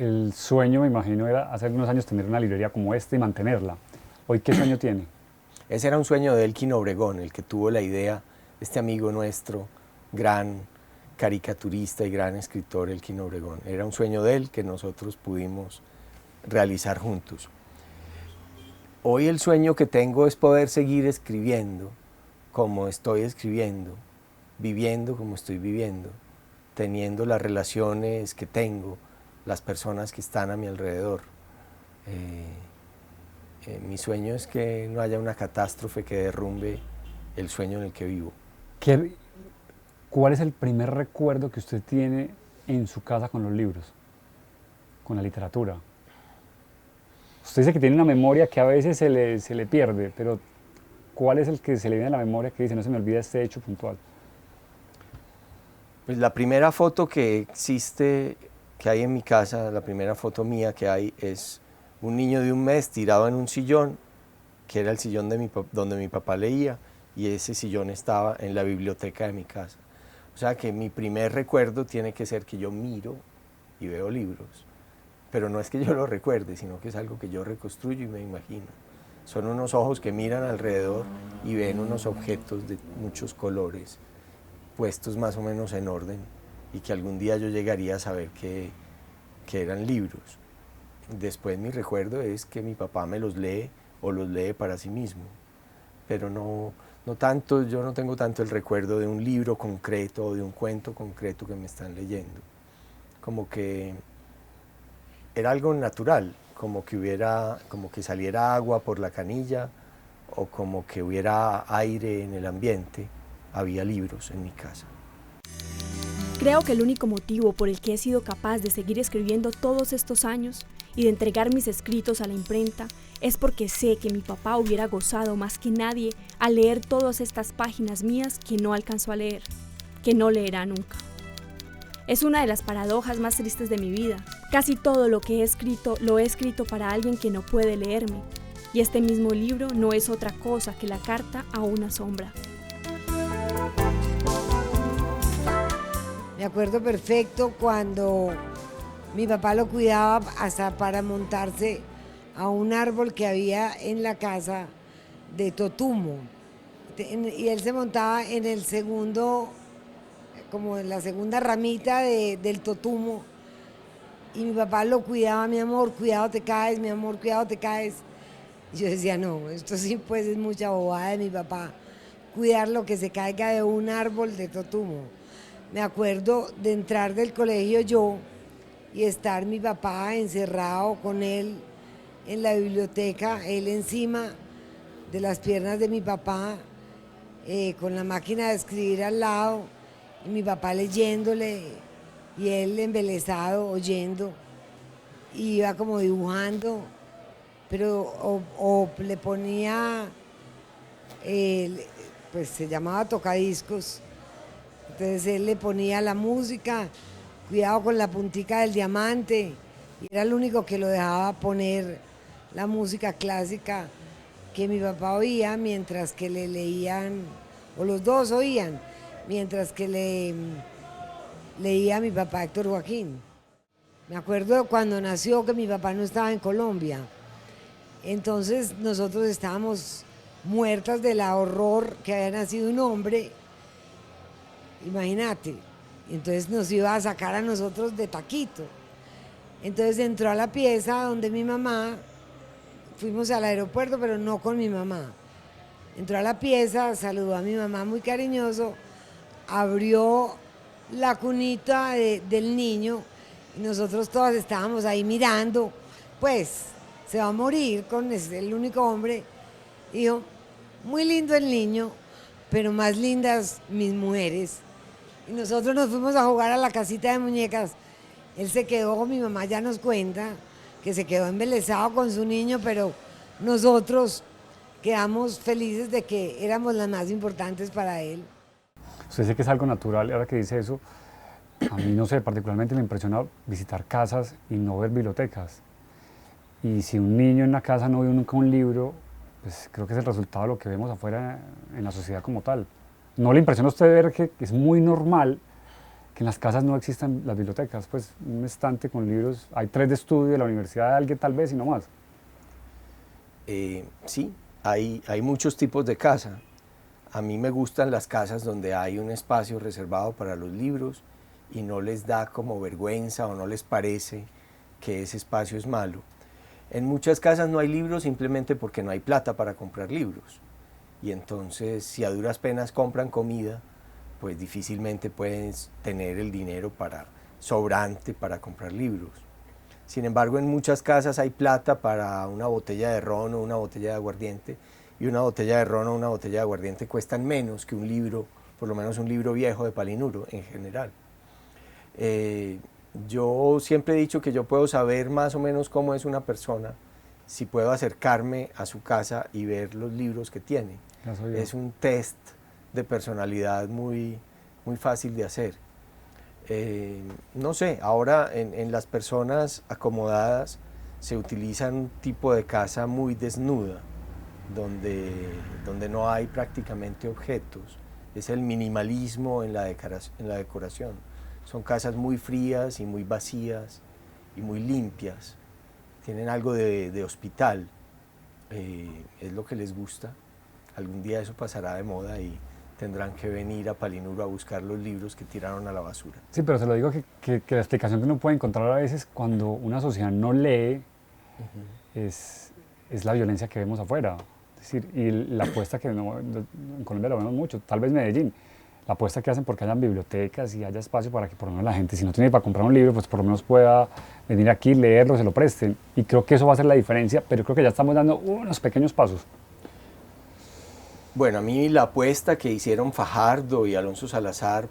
El sueño, me imagino, era hace algunos años tener una librería como esta y mantenerla. ¿Hoy qué sueño tiene? Ese era un sueño de Elkin Obregón, el que tuvo la idea, este amigo nuestro, gran caricaturista y gran escritor, Elkin Obregón. Era un sueño de él que nosotros pudimos realizar juntos. Hoy el sueño que tengo es poder seguir escribiendo como estoy escribiendo, viviendo como estoy viviendo, teniendo las relaciones que tengo, las personas que están a mi alrededor. Mi sueño es que no haya una catástrofe que derrumbe el sueño en el que vivo. ¿Cuál es el primer recuerdo que usted tiene en su casa con los libros, con la literatura? Usted dice que tiene una memoria que a veces se le pierde, pero ¿cuál es el que se le viene a la memoria que dice, no se me olvida este hecho puntual? Pues la primera foto que existe, que hay en mi casa, la primera foto mía que hay es un niño de 1 mes tirado en un sillón, que era el sillón donde mi papá leía, y ese sillón estaba en la biblioteca de mi casa. O sea que mi primer recuerdo tiene que ser que yo miro y veo libros, pero no es que yo lo recuerde, sino que es algo que yo reconstruyo y me imagino. Son unos ojos que miran alrededor y ven unos objetos de muchos colores, puestos más o menos en orden, y que algún día yo llegaría a saber que eran libros. Después mi recuerdo es que mi papá me los lee o los lee para sí mismo, pero no tanto, yo no tengo tanto el recuerdo de un libro concreto o de un cuento concreto que me están leyendo. Como que era algo natural, como que saliera agua por la canilla o como que hubiera aire en el ambiente. Había libros en mi casa. Creo que el único motivo por el que he sido capaz de seguir escribiendo todos estos años y de entregar mis escritos a la imprenta es porque sé que mi papá hubiera gozado más que nadie al leer todas estas páginas mías que no alcanzó a leer, que no leerá nunca. Es una de las paradojas más tristes de mi vida. Casi todo lo que he escrito lo he escrito para alguien que no puede leerme, y este mismo libro no es otra cosa que la carta a una sombra. Me acuerdo perfecto cuando mi papá lo cuidaba hasta para montarse a un árbol que había en la casa de Totumo. Y él se montaba en el segundo, como en la segunda ramita del Totumo. Y mi papá lo cuidaba, mi amor, cuidado te caes, mi amor, cuidado te caes. Y yo decía, no, esto sí pues es mucha bobada de mi papá, cuidar lo que se caiga de un árbol de Totumo. Me acuerdo de entrar del colegio yo y estar mi papá encerrado con él en la biblioteca, él encima de las piernas de mi papá, con la máquina de escribir al lado, y mi papá leyéndole y él embelesado oyendo, y iba como dibujando, pero o le ponía, pues se llamaba tocadiscos. Entonces él le ponía la música, cuidado con la puntica del diamante, y era el único que lo dejaba poner la música clásica que mi papá oía mientras que le leían, o los dos oían, mientras que leía a mi papá Héctor Joaquín. Me acuerdo cuando nació que mi papá no estaba en Colombia, entonces nosotros estábamos muertas del horror que había nacido un hombre. Imagínate, entonces nos iba a sacar a nosotros de taquito. Entonces entró a la pieza donde mi mamá, fuimos al aeropuerto, pero no con mi mamá. Entró a la pieza, saludó a mi mamá muy cariñoso, abrió la cunita del niño y nosotros todas estábamos ahí mirando, pues se va a morir con el único hombre. Y dijo, muy lindo el niño, pero más lindas mis mujeres. Y nosotros nos fuimos a jugar a la casita de muñecas. Él se quedó, mi mamá ya nos cuenta, que se quedó embelesado con su niño, pero nosotros quedamos felices de que éramos las más importantes para él. Usted dice que es algo natural, ahora que dice eso, a mí no sé, particularmente me impresiona visitar casas y no ver bibliotecas. Y si un niño en la casa no vio nunca un libro, pues creo que es el resultado de lo que vemos afuera en la sociedad como tal. ¿No le impresiona a usted ver que es muy normal que en las casas no existan las bibliotecas, pues un estante con libros, hay 3 de estudio de la universidad de alguien tal vez y no más. Sí, hay muchos tipos de casa. A mí me gustan las casas donde hay un espacio reservado para los libros y no les da como vergüenza o no les parece que ese espacio es malo. En muchas casas no hay libros simplemente porque no hay plata para comprar libros. Y entonces, si a duras penas compran comida, pues difícilmente pueden tener el dinero sobrante para comprar libros. Sin embargo, en muchas casas hay plata para una botella de ron o una botella de aguardiente, y una botella de ron o una botella de aguardiente cuestan menos que un libro, por lo menos un libro viejo de Palinuro en general. Yo siempre he dicho que yo puedo saber más o menos cómo es una persona si puedo acercarme a su casa y ver los libros que tiene. Es un test de personalidad muy fácil de hacer. No sé, ahora en las personas acomodadas se utiliza un tipo de casa muy desnuda, donde no hay prácticamente objetos. Es el minimalismo en la decoración. Son casas muy frías y muy vacías y muy limpias. Tienen algo de hospital. Es lo que les gusta. Algún día eso pasará de moda y tendrán que venir a Palinuro a buscar los libros que tiraron a la basura. Sí, pero se lo digo que la explicación que uno puede encontrar a veces cuando una sociedad no lee es la violencia que vemos afuera. Es decir, y la apuesta que en Colombia lo vemos mucho, tal vez Medellín, la apuesta que hacen porque hayan bibliotecas y haya espacio para que por lo menos la gente, si no tiene para comprar un libro, pues por lo menos pueda venir aquí, leerlo, se lo presten. Y creo que eso va a ser la diferencia, pero creo que ya estamos dando unos pequeños pasos. Bueno, a mí la apuesta que hicieron Fajardo y Alonso Salazar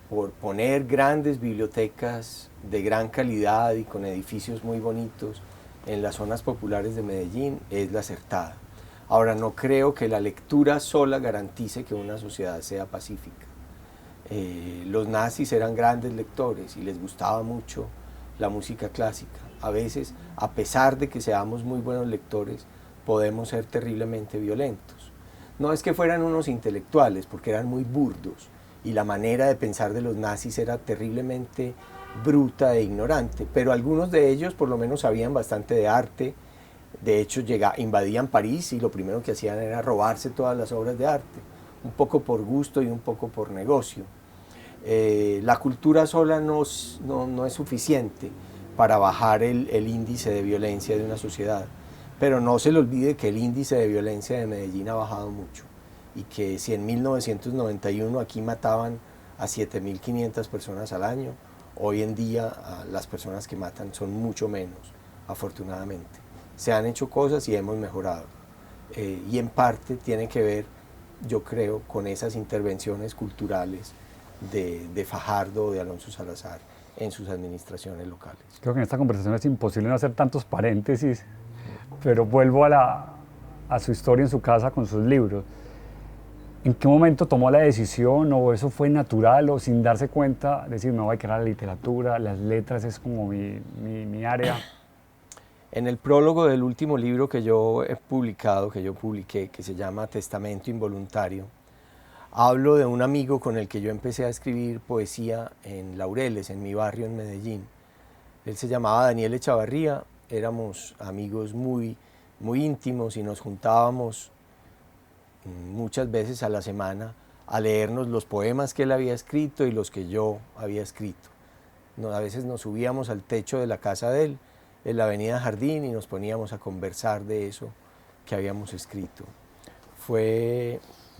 por poner grandes bibliotecas de gran calidad y con edificios muy bonitos en las zonas populares de Medellín es la acertada. Ahora, no creo que la lectura sola garantice que una sociedad sea pacífica. Los nazis eran grandes lectores y les gustaba mucho la música clásica. A veces, a pesar de que seamos muy buenos lectores, podemos ser terriblemente violentos. No es que fueran unos intelectuales, porque eran muy burdos, y la manera de pensar de los nazis era terriblemente bruta e ignorante, pero algunos de ellos por lo menos sabían bastante de arte. De hecho, invadían París y lo primero que hacían era robarse todas las obras de arte, un poco por gusto y un poco por negocio. La cultura sola no es suficiente para bajar el índice de violencia de una sociedad, pero no se le olvide que el índice de violencia de Medellín ha bajado mucho y que si en 1991 aquí mataban a 7.500 personas al año, hoy en día las personas que matan son mucho menos, afortunadamente. Se han hecho cosas y hemos mejorado. Y en parte tiene que ver, yo creo, con esas intervenciones culturales de Fajardo o de Alonso Salazar en sus administraciones locales. Creo que en esta conversación es imposible no hacer tantos paréntesis, pero vuelvo a su historia en su casa con sus libros. ¿En qué momento tomó la decisión o eso fue natural o sin darse cuenta, decir, me voy a quedar a la literatura, las letras es como mi área? En el prólogo del último libro que yo publiqué, que se llama Testamento Involuntario, hablo de un amigo con el que yo empecé a escribir poesía en Laureles, en mi barrio en Medellín. Él se llamaba Daniel Echavarría, éramos amigos muy íntimos y nos juntábamos muchas veces a la semana a leernos los poemas que él había escrito y los que yo había escrito. A veces nos subíamos al techo de la casa de él, en la avenida Jardín, y nos poníamos a conversar de eso que habíamos escrito.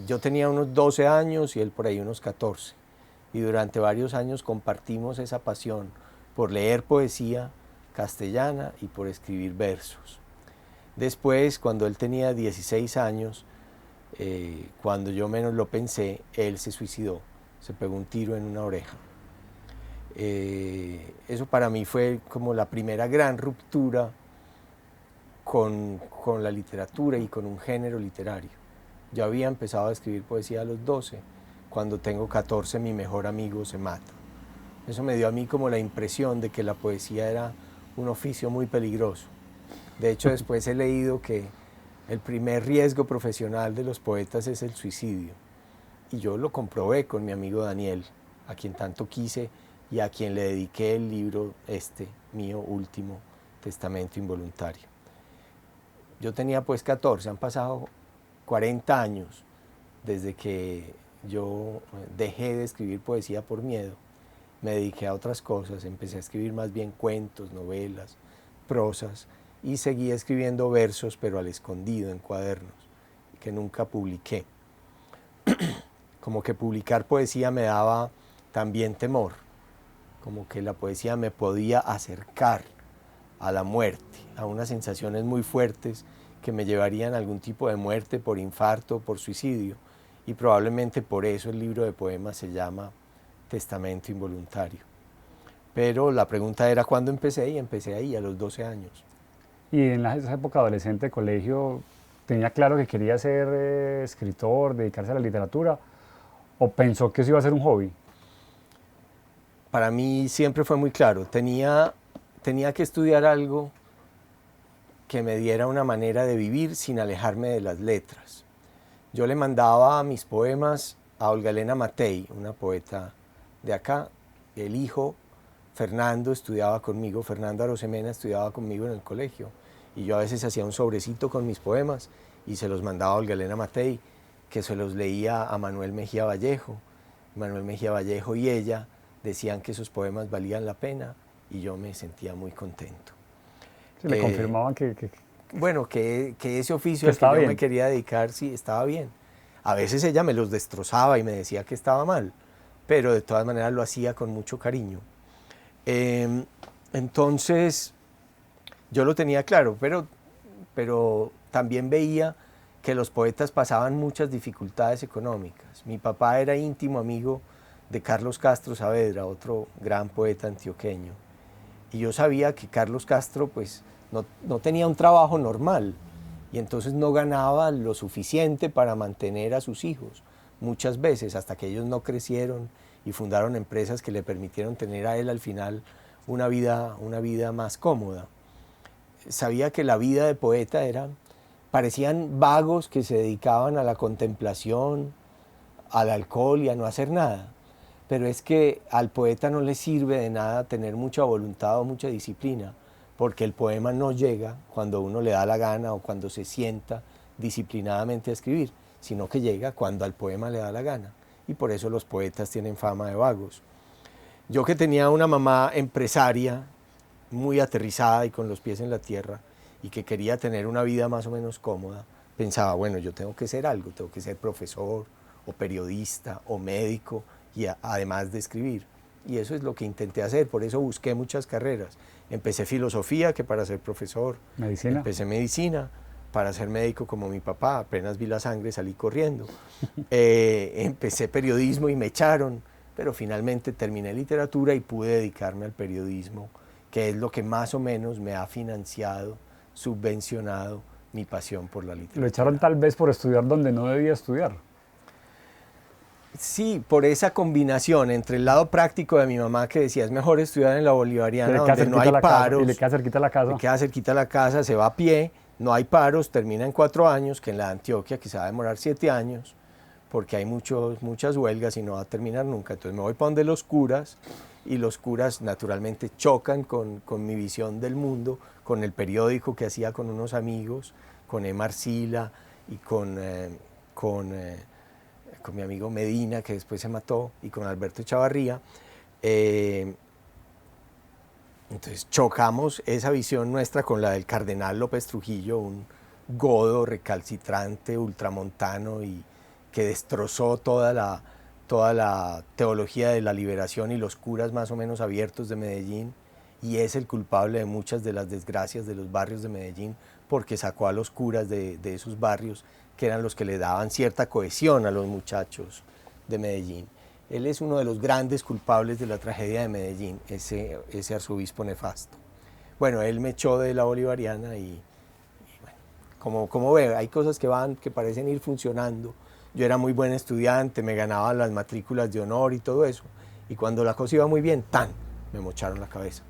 Yo tenía unos 12 años y él por ahí unos 14, y durante varios años compartimos esa pasión por leer poesía castellana y por escribir versos. Después, cuando él tenía 16 años, cuando yo menos lo pensé, él se suicidó, se pegó un tiro en una oreja. Eso para mí fue como la primera gran ruptura con la literatura y con un género literario. Yo había empezado a escribir poesía a los 12, cuando tengo 14 mi mejor amigo se mata. Eso me dio a mí como la impresión de que la poesía era un oficio muy peligroso. De hecho, después he leído que el primer riesgo profesional de los poetas es el suicidio, y yo lo comprobé con mi amigo Daniel. a quien tanto quise y a quien le dediqué el libro mío último, Testamento Involuntario. Yo tenía pues 14, han pasado 40 años desde que yo dejé de escribir poesía por miedo. Me dediqué a otras cosas, empecé a escribir más bien cuentos, novelas, prosas, y seguí escribiendo versos, pero al escondido, en cuadernos, que nunca publiqué. Como que publicar poesía me daba también temor, como que la poesía me podía acercar a la muerte, a unas sensaciones muy fuertes que me llevarían a algún tipo de muerte por infarto, por suicidio, y probablemente por eso el libro de poemas se llama Testamento Involuntario. Pero la pregunta era cuándo empecé, y empecé ahí, a los 12 años. Y en esa época adolescente de colegio, ¿tenía claro que quería ser escritor, dedicarse a la literatura? ¿O pensó que eso iba a ser un hobby? Para mí siempre fue muy claro, tenía que estudiar algo que me diera una manera de vivir sin alejarme de las letras. Yo le mandaba mis poemas a Olga Elena Matei, una poeta de acá. El hijo, Fernando, estudiaba conmigo, Fernando Arosemena estudiaba conmigo en el colegio. Y yo a veces hacía un sobrecito con mis poemas y se los mandaba a Olga Elena Matei, que se los leía a Manuel Mejía Vallejo. Manuel Mejía Vallejo y ella decían que esos poemas valían la pena y yo me sentía muy contento. Sí, le confirmaban bueno, que ese oficio al que yo me quería dedicar, sí, estaba bien. A veces ella me los destrozaba y me decía que estaba mal, pero de todas maneras lo hacía con mucho cariño. Entonces, yo lo tenía claro, pero también veía que los poetas pasaban muchas dificultades económicas. Mi papá era íntimo amigo de Carlos Castro Saavedra, otro gran poeta antioqueño. Y yo sabía que Carlos Castro pues, no tenía un trabajo normal y entonces no ganaba lo suficiente para mantener a sus hijos, muchas veces, hasta que ellos no crecieron y fundaron empresas que le permitieron tener a él al final una vida más cómoda. Sabía que la vida de poeta parecían vagos que se dedicaban a la contemplación, al alcohol y a no hacer nada. Pero es que al poeta no le sirve de nada tener mucha voluntad o mucha disciplina, porque el poema no llega cuando uno le da la gana o cuando se sienta disciplinadamente a escribir, sino que llega cuando al poema le da la gana. Y por eso los poetas tienen fama de vagos. Yo que tenía una mamá empresaria, muy aterrizada y con los pies en la tierra, y que quería tener una vida más o menos cómoda, pensaba, bueno, yo tengo que ser algo, tengo que ser profesor, o periodista, o médico, y además de escribir. Y eso es lo que intenté hacer, por eso busqué muchas carreras. Empecé filosofía, que para ser profesor. ¿Medicina? Empecé medicina, para ser médico como mi papá, apenas vi la sangre salí corriendo. Empecé periodismo y me echaron, pero finalmente terminé literatura y pude dedicarme al periodismo, que es lo que más o menos me ha financiado, subvencionado mi pasión por la literatura. Lo echaron tal vez por estudiar donde no debía estudiar. Sí, por esa combinación entre el lado práctico de mi mamá que decía es mejor estudiar en la Bolivariana donde no hay paros. Y le queda cerquita la casa. Le queda cerquita la casa, se va a pie, no hay paros, termina en 4 años, que en la de Antioquia quizá va a demorar 7 años, porque hay muchas huelgas y no va a terminar nunca. Entonces me voy para donde los curas, y los curas naturalmente chocan con mi visión del mundo, con el periódico que hacía con unos amigos, con Emar Sila y con mi amigo Medina, que después se mató, y con Alberto Echavarría. Entonces chocamos esa visión nuestra con la del cardenal López Trujillo, un godo recalcitrante, ultramontano, y que destrozó toda la teología de la liberación y los curas más o menos abiertos de Medellín, y es el culpable de muchas de las desgracias de los barrios de Medellín, porque sacó a los curas de esos barrios, que eran los que le daban cierta cohesión a los muchachos de Medellín. Él es uno de los grandes culpables de la tragedia de Medellín, ese arzobispo nefasto. Bueno, él me echó de la Bolivariana y bueno, como ve, hay cosas que parecen ir funcionando. Yo era muy buen estudiante, me ganaba las matrículas de honor y todo eso. Y cuando la cosa iba muy bien, ¡tan!, me mocharon la cabeza.